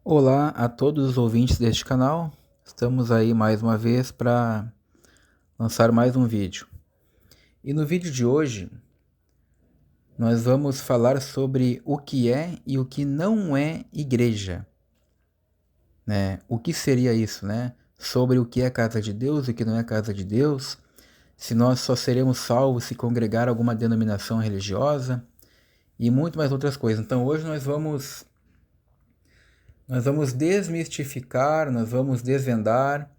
Olá a todos os ouvintes deste canal. Estamos aí mais uma vez para lançar mais um vídeo. E no vídeo de hoje nós vamos falar sobre o que é e o que não é igreja, né? O que seria isso, né? Sobre o que é casa de Deus e o que não é casa de Deus, se nós só seremos salvos se congregar alguma denominação religiosa e muito mais outras coisas. Então hoje nós vamos desmistificar, nós vamos desvendar.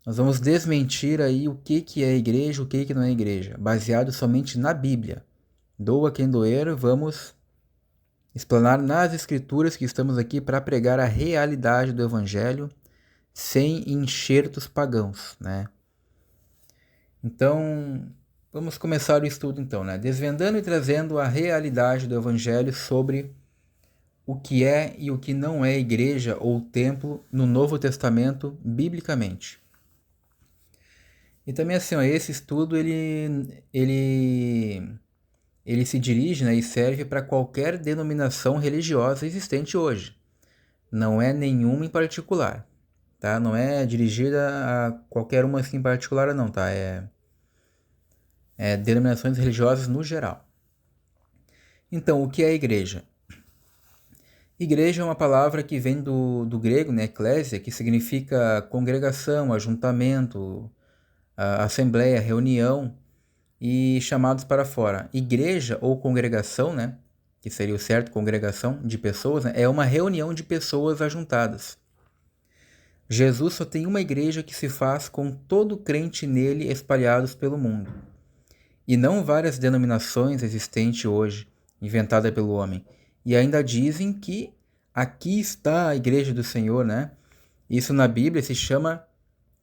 Nós vamos desmentir aí o que é igreja, o que não é igreja, baseado somente na Bíblia. Doa quem doer, vamos explanar nas Escrituras que estamos aqui para pregar a realidade do Evangelho sem enxertos pagãos, né? Então, vamos começar o estudo então, né? Desvendando e trazendo a realidade do Evangelho sobre o que é e o que não é igreja ou templo no Novo Testamento, biblicamente. E também assim, ó, esse estudo ele se dirige, né, e serve para qualquer denominação religiosa existente hoje. Não é nenhuma em particular, tá? Não é dirigida a qualquer uma assim em particular, não, tá? É denominações religiosas no geral. Então, o que é a igreja? Igreja é uma palavra que vem do grego, né, eclésia, que significa congregação, ajuntamento, assembleia, reunião e chamados para fora. Igreja ou congregação, né, que seria o certo, congregação de pessoas, né, é uma reunião de pessoas ajuntadas. Jesus só tem uma igreja que se faz com todo crente nele espalhados pelo mundo. E não várias denominações existentes hoje, inventada pelo homem. E ainda dizem que aqui está a igreja do Senhor, né? Isso na Bíblia se chama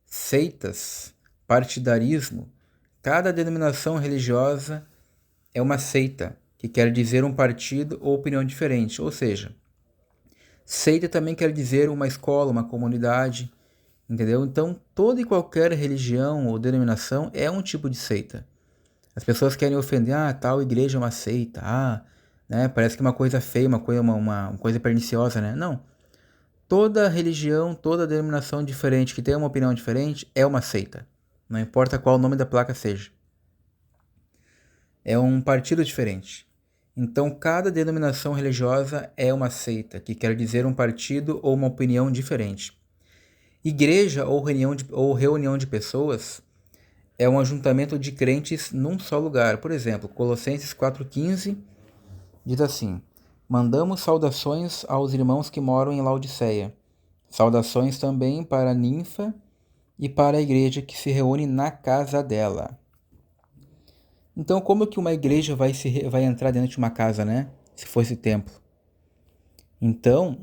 seitas, partidarismo. Cada denominação religiosa é uma seita, que quer dizer um partido ou opinião diferente. Ou seja, seita também quer dizer uma escola, uma comunidade, entendeu? Então, toda e qualquer religião ou denominação é um tipo de seita. As pessoas querem ofender, tal igreja é uma seita, né? Parece que é uma coisa feia, uma coisa perniciosa, né? Não. Toda religião, toda denominação diferente que tem uma opinião diferente é uma seita. Não importa qual o nome da placa seja. É um partido diferente. Então, cada denominação religiosa é uma seita, que quer dizer um partido ou uma opinião diferente. Igreja ou reunião de pessoas é um ajuntamento de crentes num só lugar. Por exemplo, Colossenses 4,15 diz assim: mandamos saudações aos irmãos que moram em Laodiceia. Saudações também para Ninfa e para a igreja que se reúne na casa dela. Então, como que uma igreja vai entrar dentro de uma casa, né? Se fosse templo. Então,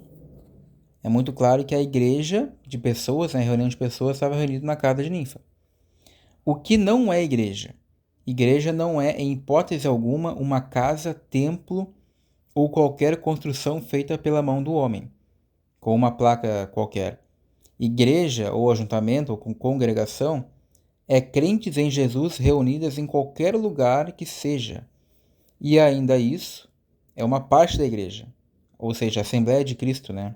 é muito claro que a igreja de pessoas, né, a reunião de pessoas, estava reunida na casa de Ninfa. O que não é igreja? Igreja não é, em hipótese alguma, uma casa, templo ou qualquer construção feita pela mão do homem, com uma placa qualquer. Igreja ou ajuntamento ou congregação é crentes em Jesus reunidas em qualquer lugar que seja. E ainda isso é uma parte da igreja, ou seja, a Assembleia de Cristo, né?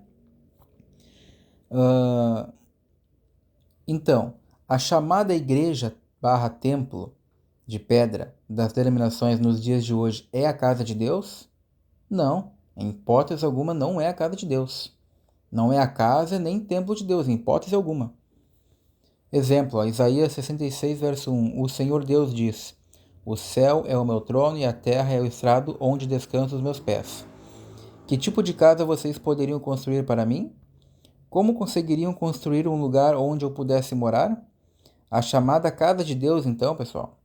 Então, a chamada igreja barra templo de pedra das denominações nos dias de hoje é a casa de Deus? Não, em hipótese alguma não é a casa de Deus. Não é a casa nem templo de Deus, em hipótese alguma. Exemplo, Isaías 66, verso 1. O Senhor Deus diz: o céu é o meu trono e a terra é o estrado onde descansam os meus pés. Que tipo de casa vocês poderiam construir para mim? Como conseguiriam construir um lugar onde eu pudesse morar? A chamada casa de Deus, então, pessoal,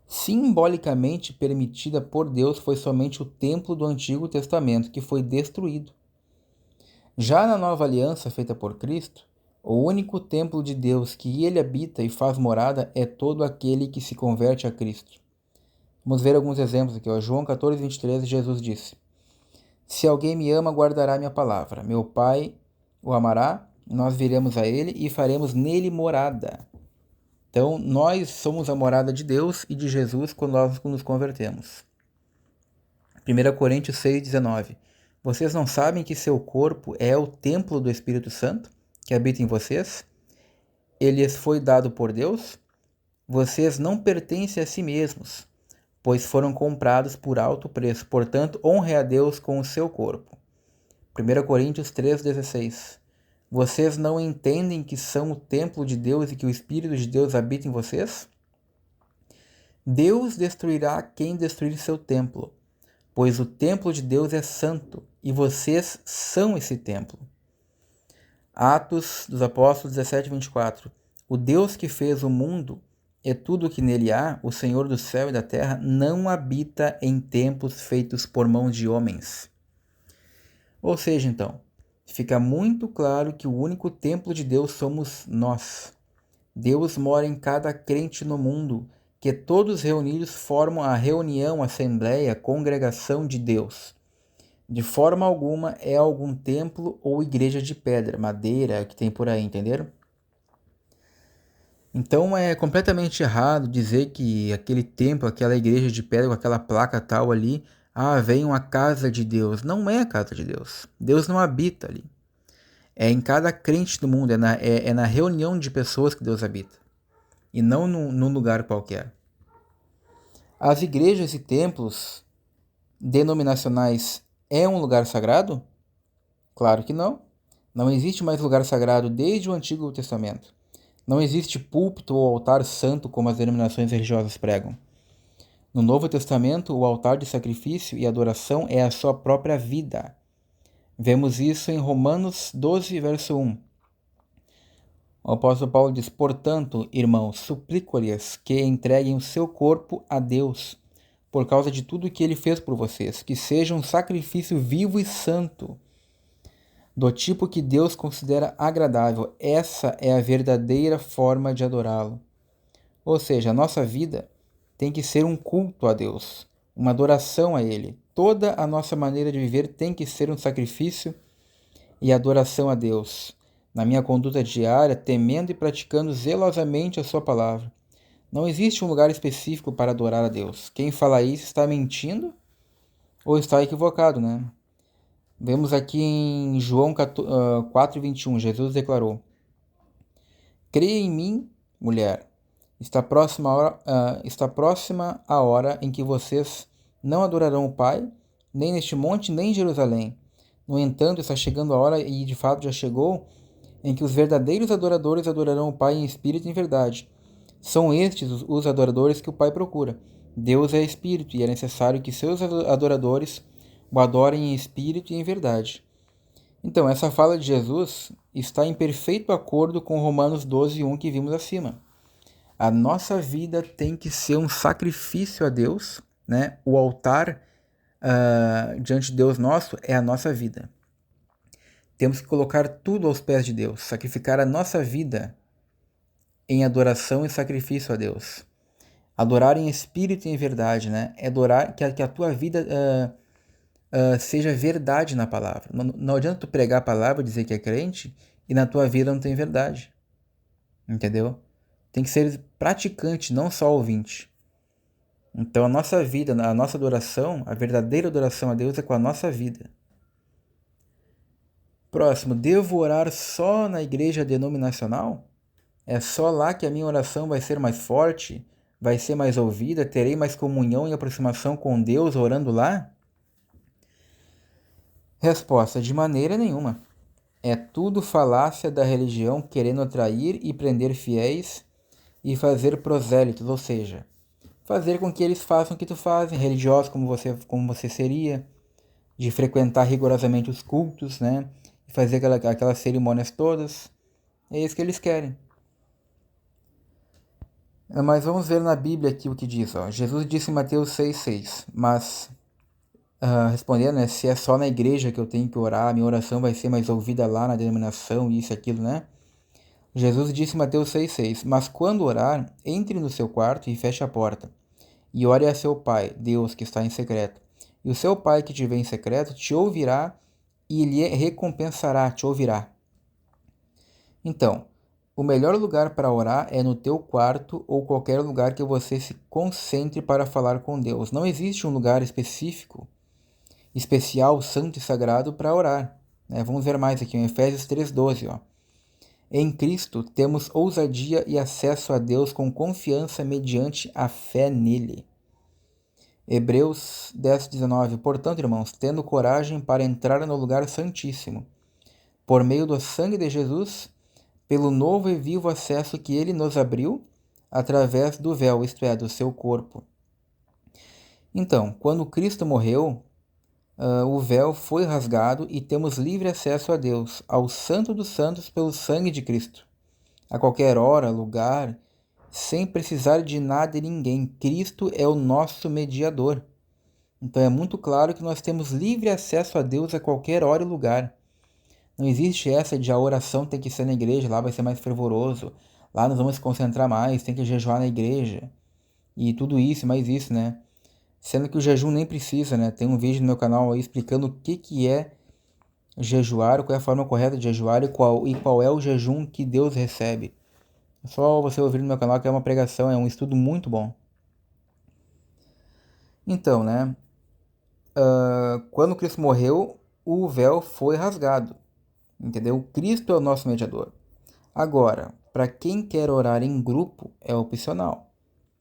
simbolicamente permitida por Deus, foi somente o templo do Antigo Testamento, que foi destruído. Já na nova aliança feita por Cristo, o único templo de Deus que ele habita e faz morada é todo aquele que se converte a Cristo. Vamos ver alguns exemplos aqui. João 14, 23, Jesus disse: se alguém me ama, guardará minha palavra. Meu Pai o amará, nós viremos a ele e faremos nele morada. Então, nós somos a morada de Deus e de Jesus quando nós nos convertemos. 1 Coríntios 6, 19. Vocês não sabem que seu corpo é o templo do Espírito Santo, que habita em vocês? Ele lhes foi dado por Deus? Vocês não pertencem a si mesmos, pois foram comprados por alto preço. Portanto, honre a Deus com o seu corpo. 1 Coríntios 3,16. Vocês não entendem que são o templo de Deus e que o Espírito de Deus habita em vocês? Deus destruirá quem destruir seu templo, pois o templo de Deus é santo e vocês são esse templo. Atos dos Apóstolos 17:24. O Deus que fez o mundo e tudo o que nele há, o Senhor do céu e da terra, não habita em templos feitos por mãos de homens. Ou seja, então, fica muito claro que o único templo de Deus somos nós. Deus mora em cada crente no mundo, que todos reunidos formam a reunião, assembleia, congregação de Deus. De forma alguma é algum templo ou igreja de pedra, madeira, que tem por aí, entenderam? Então é completamente errado dizer que aquele templo, aquela igreja de pedra com aquela placa tal ali, vem uma casa de Deus. Não é a casa de Deus. Deus não habita ali. É em cada crente do mundo, é na reunião de pessoas que Deus habita. E não num lugar qualquer. As igrejas e templos denominacionais é um lugar sagrado? Claro que não. Não existe mais lugar sagrado desde o Antigo Testamento. Não existe púlpito ou altar santo como as denominações religiosas pregam. No Novo Testamento, o altar de sacrifício e adoração é a sua própria vida. Vemos isso em Romanos 12, verso 1. O apóstolo Paulo diz: portanto, irmãos, suplico-lhes que entreguem o seu corpo a Deus, por causa de tudo que ele fez por vocês, que seja um sacrifício vivo e santo, do tipo que Deus considera agradável. Essa é a verdadeira forma de adorá-lo. Ou seja, a nossa vida tem que ser um culto a Deus, uma adoração a Ele. Toda a nossa maneira de viver tem que ser um sacrifício e adoração a Deus. Na minha conduta diária, temendo e praticando zelosamente a sua palavra. Não existe um lugar específico para adorar a Deus. Quem fala isso está mentindo ou está equivocado, né? Vemos aqui em João 4:21, Jesus declarou: creia em mim, mulher. Está próxima a hora em que vocês não adorarão o Pai, nem neste monte, nem em Jerusalém. No entanto, está chegando a hora, e de fato já chegou, em que os verdadeiros adoradores adorarão o Pai em espírito e em verdade. São estes os adoradores que o Pai procura. Deus é espírito e é necessário que seus adoradores o adorem em espírito e em verdade. Então, essa fala de Jesus está em perfeito acordo com Romanos 12:1 que vimos acima. A nossa vida tem que ser um sacrifício a Deus, né? O altar diante de Deus nosso é a nossa vida. Temos que colocar tudo aos pés de Deus, sacrificar a nossa vida em adoração e sacrifício a Deus. Adorar em espírito e em verdade, né? É adorar que a tua vida seja verdade na palavra. Não adianta tu pregar a palavra, dizer que é crente, e na tua vida não tem verdade. Entendeu? Tem que ser praticante, não só ouvinte. Então a nossa vida, a nossa adoração, a verdadeira adoração a Deus é com a nossa vida. Próximo, devo orar só na igreja denominacional? É só lá que a minha oração vai ser mais forte, vai ser mais ouvida, terei mais comunhão e aproximação com Deus orando lá? Resposta: de maneira nenhuma. É tudo falácia da religião querendo atrair e prender fiéis e fazer prosélitos, ou seja, fazer com que eles façam o que tu fazes, religiosos como você seria, de frequentar rigorosamente os cultos, né? E fazer aquelas cerimônias todas. É isso que eles querem. Mas vamos ver na Bíblia aqui o que diz. Ó. Jesus disse em Mateus 6,6, mas respondendo, né, se é só na igreja que eu tenho que orar, minha oração vai ser mais ouvida lá na denominação, isso e aquilo, né? Jesus disse em Mateus 6,6, mas quando orar, entre no seu quarto e feche a porta, e ore a seu Pai, Deus que está em secreto. E o seu Pai que te vê em secreto te ouvirá e lhe recompensará, te ouvirá. Então, o melhor lugar para orar é no teu quarto ou qualquer lugar que você se concentre para falar com Deus. Não existe um lugar específico especial, santo e sagrado para orar. Né? Vamos ver mais aqui, em Efésios 3,12. Ó. Em Cristo temos ousadia e acesso a Deus com confiança mediante a fé nele. Hebreus 10,19. Portanto, irmãos, tendo coragem para entrar no lugar santíssimo, por meio do sangue de Jesus, pelo novo e vivo acesso que ele nos abriu, através do véu, isto é, do seu corpo. Então, quando Cristo morreu, o véu foi rasgado e temos livre acesso a Deus, ao Santo dos Santos, pelo sangue de Cristo. A qualquer hora, lugar, sem precisar de nada e ninguém. Cristo é o nosso mediador. Então é muito claro que nós temos livre acesso a Deus a qualquer hora e lugar. Não existe essa de a oração tem que ser na igreja, lá vai ser mais fervoroso, lá nós vamos se concentrar mais, tem que jejuar na igreja. E tudo isso, mais isso, né? Sendo que o jejum nem precisa, né? Tem um vídeo no meu canal aí explicando o que é jejuar, qual é a forma correta de jejuar e qual é o jejum que Deus recebe. É só você ouvir no meu canal que é uma pregação, é um estudo muito bom. Então, né? Quando Cristo morreu, o véu foi rasgado. Entendeu? Cristo é o nosso mediador. Agora, para quem quer orar em grupo, é opcional.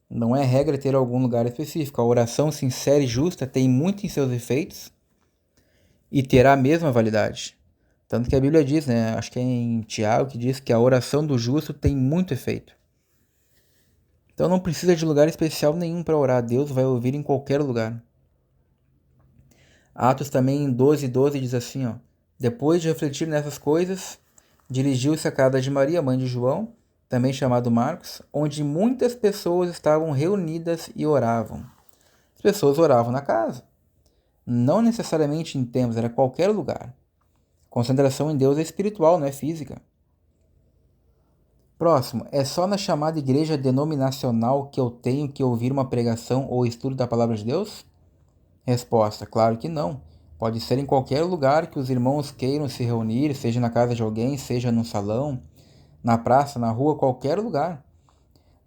Não é regra ter algum lugar específico. A oração sincera e justa tem muito em seus efeitos e terá a mesma validade. Tanto que a Bíblia diz, né? Acho que é em Tiago que diz que a oração do justo tem muito efeito. Então não precisa de lugar especial nenhum para orar. Deus vai ouvir em qualquer lugar. Atos também 12:12 diz assim, ó. Depois de refletir nessas coisas, dirigiu-se à casa de Maria, mãe de João, também chamado Marcos, onde muitas pessoas estavam reunidas e oravam. As pessoas oravam na casa. Não necessariamente em templos, era qualquer lugar. Concentração em Deus é espiritual, não é física. Próximo, é só na chamada igreja denominacional que eu tenho que ouvir uma pregação ou estudo da palavra de Deus? Resposta, claro que não. Pode ser em qualquer lugar que os irmãos queiram se reunir, seja na casa de alguém, seja no salão, na praça, na rua, qualquer lugar.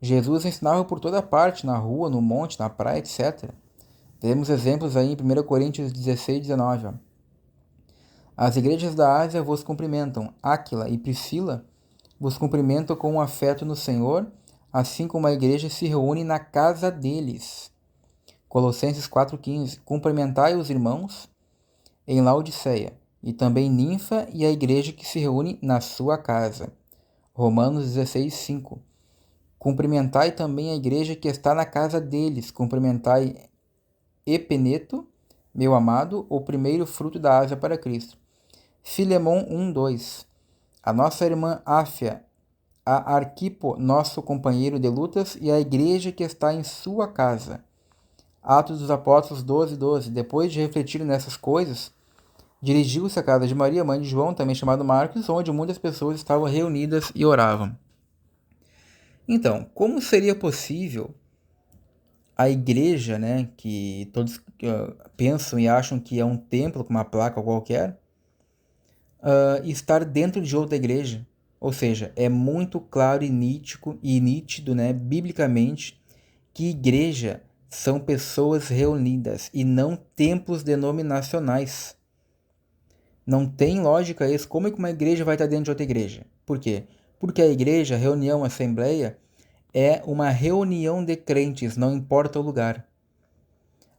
Jesus ensinava por toda parte, na rua, no monte, na praia, etc. Temos exemplos aí em 1 Coríntios 16:19. As igrejas da Ásia vos cumprimentam. Áquila e Priscila vos cumprimentam com um afeto no Senhor, assim como a igreja se reúne na casa deles. Colossenses 4,15. Cumprimentai os irmãos em Laodiceia, e também Ninfa e a igreja que se reúne na sua casa. Romanos 16:5. Cumprimentai também a igreja que está na casa deles. Cumprimentai Epeneto, meu amado, o primeiro fruto da Ásia para Cristo. Filemon 1:2. A nossa irmã Áfia, a Arquipo, nosso companheiro de lutas, e a igreja que está em sua casa. Atos dos Apóstolos 12:12. Depois de refletir nessas coisas, dirigiu-se à casa de Maria, mãe de João, também chamado Marcos, onde muitas pessoas estavam reunidas e oravam. Então, como seria possível a igreja, né, que todos pensam e acham que é um templo com uma placa qualquer, estar dentro de outra igreja? Ou seja, é muito claro e nítido, né, biblicamente, que igreja são pessoas reunidas e não templos denominacionais. Não tem lógica isso. Como é que uma igreja vai estar dentro de outra igreja? Por quê? Porque a igreja, reunião, assembleia, é uma reunião de crentes, não importa o lugar.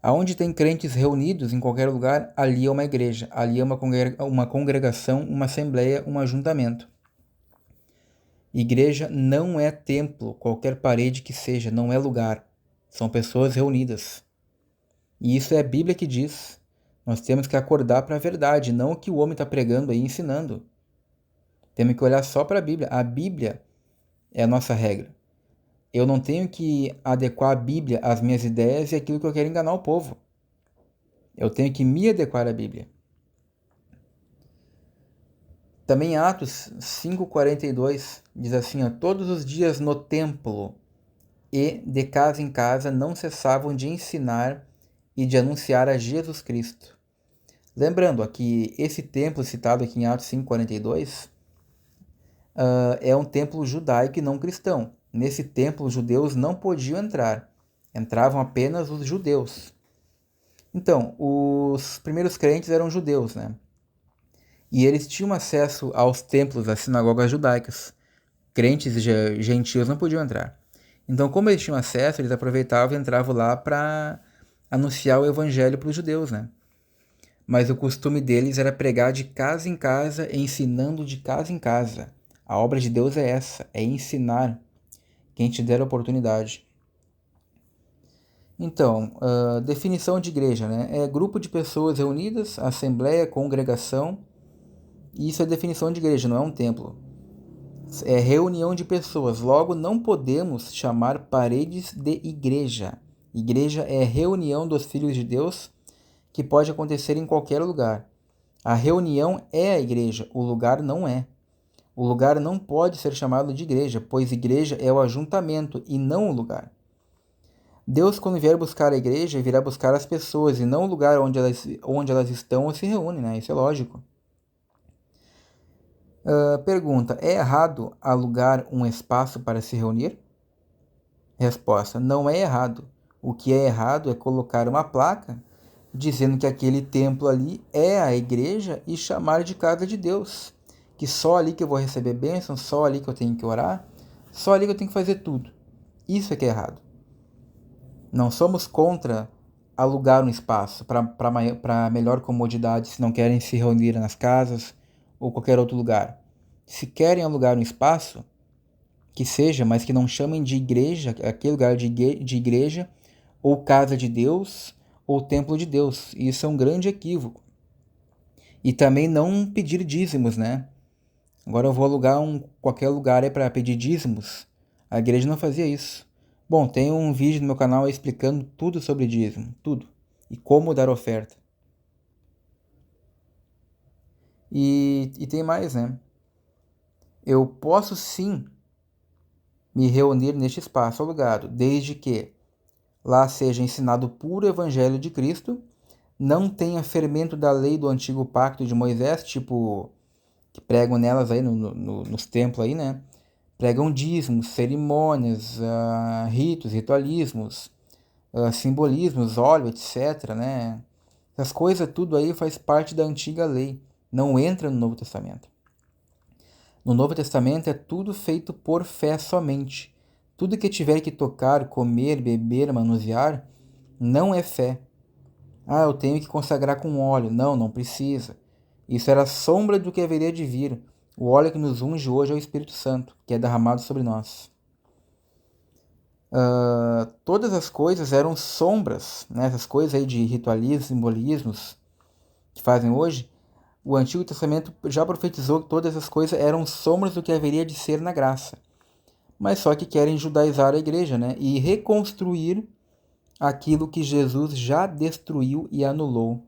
Aonde tem crentes reunidos em qualquer lugar, ali é uma igreja, ali é uma congregação, uma assembleia, um ajuntamento. Igreja não é templo, qualquer parede que seja, não é lugar. São pessoas reunidas. E isso é a Bíblia que diz. Nós temos que acordar para a verdade, não o que o homem está pregando aí, ensinando. Temos que olhar só para a Bíblia. A Bíblia é a nossa regra. Eu não tenho que adequar a Bíblia às minhas ideias e aquilo que eu quero enganar o povo. Eu tenho que me adequar à Bíblia. Também Atos 5:42 diz assim, ó, todos os dias no templo e de casa em casa não cessavam de ensinar e de anunciar a Jesus Cristo. Lembrando aqui, esse templo citado aqui em Atos 5:42 é um templo judaico e não cristão. Nesse templo, os judeus não podiam entrar. Entravam apenas os judeus. Então, os primeiros crentes eram judeus, né? E eles tinham acesso aos templos, às sinagogas judaicas. Crentes e gentios não podiam entrar. Então, como eles tinham acesso, eles aproveitavam e entravam lá para anunciar o evangelho para os judeus, né? Mas o costume deles era pregar de casa em casa, ensinando de casa em casa. A obra de Deus é essa, é ensinar quem te der a oportunidade. Então, definição de igreja, né? É grupo de pessoas reunidas, assembleia, congregação. E isso é definição de igreja, não é um templo. É reunião de pessoas. Logo, não podemos chamar paredes de igreja. Igreja é reunião dos filhos de Deus que pode acontecer em qualquer lugar. A reunião é a igreja, o lugar não é. O lugar não pode ser chamado de igreja, pois igreja é o ajuntamento e não o lugar. Deus, quando vier buscar a igreja, virá buscar as pessoas e não o lugar onde elas estão ou se reúnem, né? Isso é lógico. Pergunta: é errado alugar um espaço para se reunir? Resposta: não é errado. O que é errado é colocar uma placa dizendo que aquele templo ali é a igreja e chamar de casa de Deus. Que só ali que eu vou receber bênção, só ali que eu tenho que orar, só ali que eu tenho que fazer tudo. Isso é que é errado. Não somos contra alugar um espaço para melhor comodidade se não querem se reunir nas casas ou qualquer outro lugar. Se querem alugar um espaço, que seja, mas que não chamem de igreja, aquele lugar de igreja, ou casa de Deus, ou templo de Deus. Isso é um grande equívoco. E também não pedir dízimos, né? Agora eu vou alugar qualquer lugar aí para pedir dízimos. A igreja não fazia isso. Bom, tem um vídeo no meu canal explicando tudo sobre dízimo, tudo. E como dar oferta. E tem mais, né? Eu posso sim me reunir neste espaço alugado, desde que lá seja ensinado o puro evangelho de Cristo, não tenha fermento da lei do antigo pacto de Moisés, tipo, que pregam nelas aí nos templos aí, né? Pregam dízimos, cerimônias, ritos, ritualismos, simbolismos, óleo, etc, né? Essas coisas tudo aí faz parte da antiga lei, não entra no Novo Testamento. No Novo Testamento é tudo feito por fé somente. Tudo que tiver que tocar, comer, beber, manusear, não é fé. Ah, eu tenho que consagrar com óleo. Não, não precisa. Isso era a sombra do que haveria de vir. O óleo que nos unge hoje é o Espírito Santo, que é derramado sobre nós. Todas as coisas eram sombras, né? Essas coisas aí de ritualismos, simbolismos que fazem hoje. O Antigo Testamento já profetizou que todas as coisas eram sombras do que haveria de ser na graça. Mas só que querem judaizar a igreja, né? E reconstruir aquilo que Jesus já destruiu e anulou.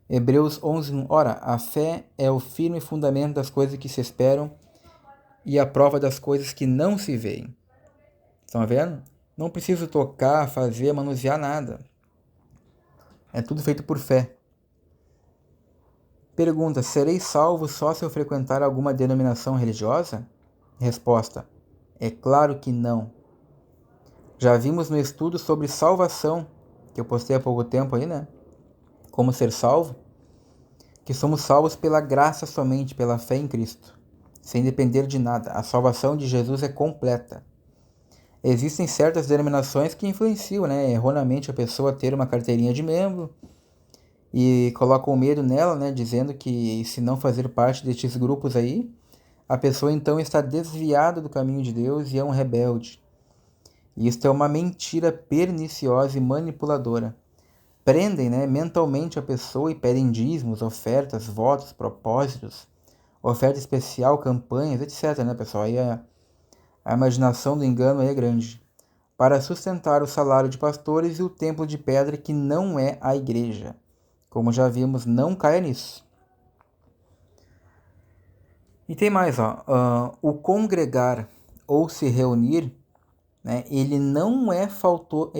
Hebreus 11:1. Ora, a fé é o firme fundamento das coisas que se esperam e a prova das coisas que não se veem. Estão vendo? Não preciso tocar, fazer, manusear nada. É tudo feito por fé. Pergunta: serei salvo só se eu frequentar alguma denominação religiosa? Resposta: é claro que não. Já vimos no estudo sobre salvação, que eu postei há pouco tempo aí, né? Como ser salvo, que somos salvos pela graça somente, pela fé em Cristo, sem depender de nada. A salvação de Jesus é completa. Existem certas denominações que influenciam, né, erroneamente a pessoa a ter uma carteirinha de membro e colocam medo nela, né, dizendo que se não fazer parte destes grupos aí, a pessoa então está desviada do caminho de Deus e é um rebelde. E isto é uma mentira perniciosa e manipuladora. Prendem, né, mentalmente a pessoa e pedem dízimos, ofertas, votos, propósitos, oferta especial, campanhas, etc, né, pessoal? Aí a imaginação do engano aí é grande. Para sustentar o salário de pastores e o templo de pedra que não é a igreja. Como já vimos, não caia nisso. E tem mais, ó, o congregar ou se reunir, né, ele não é fator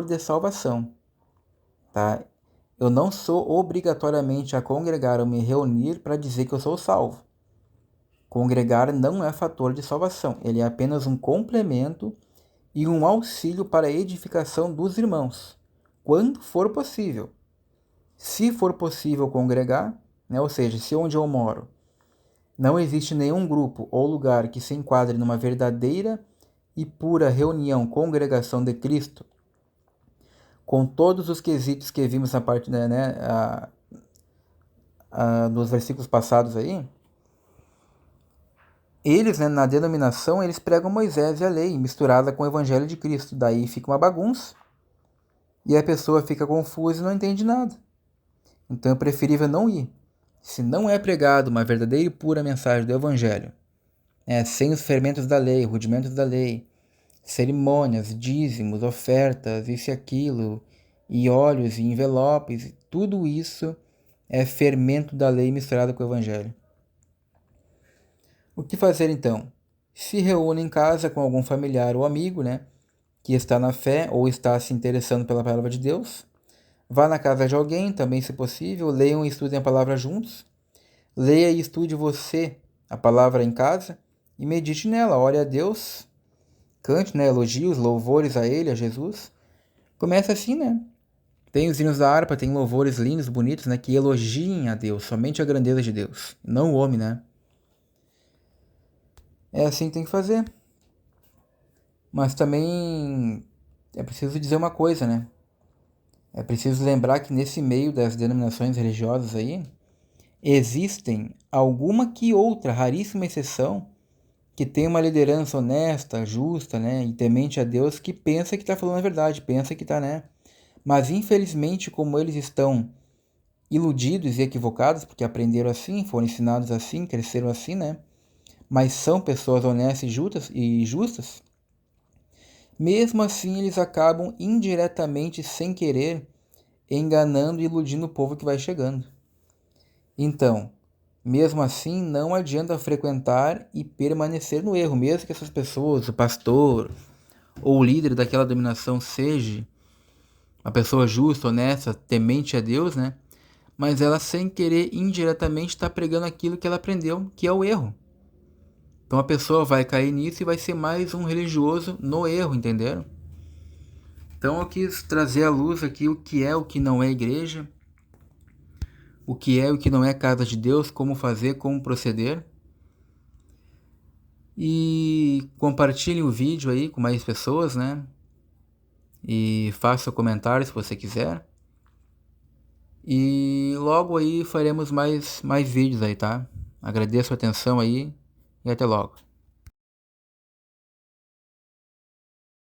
de salvação, tá? Eu não sou obrigatoriamente a congregar ou me reunir para dizer que eu sou salvo. Congregar não é fator de salvação, ele é apenas um complemento e um auxílio para a edificação dos irmãos. quando for possível. Se for possível congregar, né, ou seja, se onde eu moro não existe nenhum grupo ou lugar que se enquadre numa verdadeira e pura reunião, congregação de Cristo, com todos os quesitos que vimos na parte, né, dos versículos passados aí, eles, né, na denominação, eles pregam Moisés e a lei, misturada com o evangelho de Cristo. Daí fica uma bagunça e a pessoa fica confusa e não entende nada. Então é preferível não ir. Se não é pregado uma verdadeira e pura mensagem do evangelho, sem os fermentos da lei, rudimentos da lei, cerimônias, dízimos, ofertas, isso e aquilo, e óleos e envelopes, tudo isso é fermento da lei misturado com o evangelho. O que fazer então? Se reúne em casa com algum familiar ou amigo, né, que está na fé ou está se interessando pela palavra de Deus. Vá na casa de alguém, também se possível, leiam e estudem a palavra juntos. Leia e estude você a palavra em casa e medite nela, ore a Deus, cante, né, elogios, louvores a Ele, a Jesus. Começa assim, né? Tem os hinos da harpa, tem louvores lindos, bonitos, né, que elogiem a Deus, somente a grandeza de Deus, não o homem, né? É assim que tem que fazer. Mas também é preciso dizer uma coisa, né? É preciso lembrar que nesse meio das denominações religiosas aí, existem alguma que outra raríssima exceção que tem uma liderança honesta, justa, né, e temente a Deus, que pensa que está falando a verdade, pensa que está, né? Mas infelizmente, como eles estão iludidos e equivocados, porque aprenderam assim, foram ensinados assim, cresceram assim, né? Mas são pessoas honestas e justas, mesmo assim eles acabam indiretamente, sem querer, enganando e iludindo o povo que vai chegando. Então, mesmo assim, não adianta frequentar e permanecer no erro, mesmo que essas pessoas, o pastor ou o líder daquela dominação seja uma pessoa justa, honesta, temente a Deus, né? Mas ela, sem querer, indiretamente está pregando aquilo que ela aprendeu, que é o erro. Então a pessoa vai cair nisso e vai ser mais um religioso no erro, entenderam? Então eu quis trazer à luz aqui o que é, o que não é igreja, o que é e o que não é casa de Deus, como fazer, como proceder. E compartilhe o vídeo aí com mais pessoas, né? E faça comentário se você quiser. E logo aí faremos mais vídeos aí, tá? Agradeço a atenção aí e até logo.